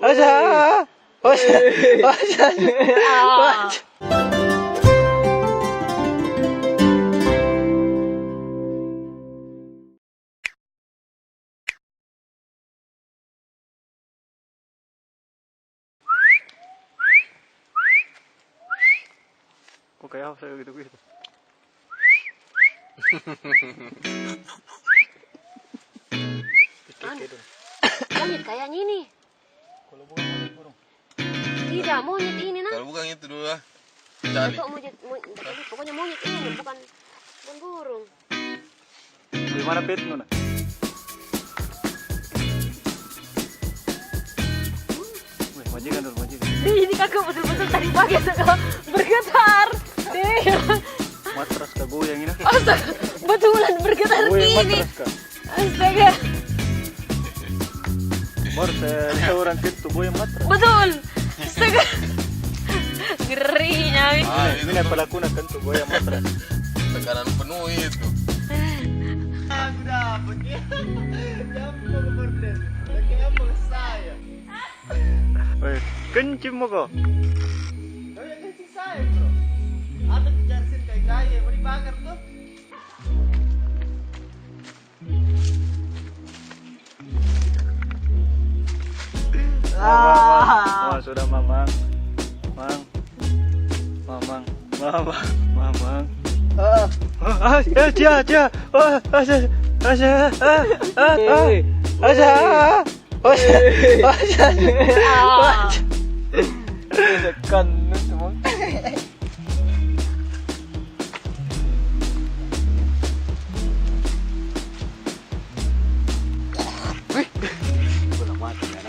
Asa. Asa. Kok kayak saya gitu-gitu. Monyet kayaknya ini. Kalau bukan monyet burung. Tidak, monyet ini nah. Kalau bukan itu dulu lah. Cari. Pokoknya monyet ini bukan burung. Gimana pet nuna? Wih, majikan dulu, majikan. Ini kakak betul-betul tadi pagi sudah bergetar. Matras ka goyang ini. Astaga, betulan bergetar Goyang gini. matras ka. Astaga, Baru saya orang itu goyang matras. betul. Astaga, ngerinya. Ini pala kuna kan tuh goyang matras. Tekanan penuh itu. Aku dapat ya. Jambul berden. Kayak apa saya? Wih, kencing mo ko. Kau yang ngasih saya bro. Ada jarsin kayak gaya mau dibakar tuh. Oh, sudah mamang. Mamang. Cia. Oh, asa. Kan semua. Bola mati ya.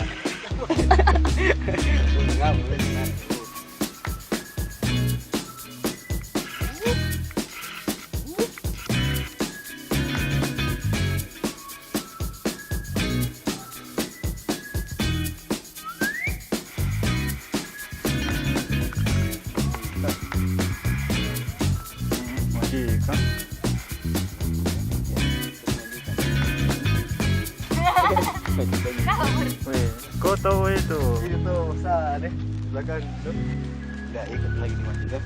Majikan. Wih, kau tahu itu? Itu usaha deh. Belakang tuh. Nggak ikut lagi di majikan.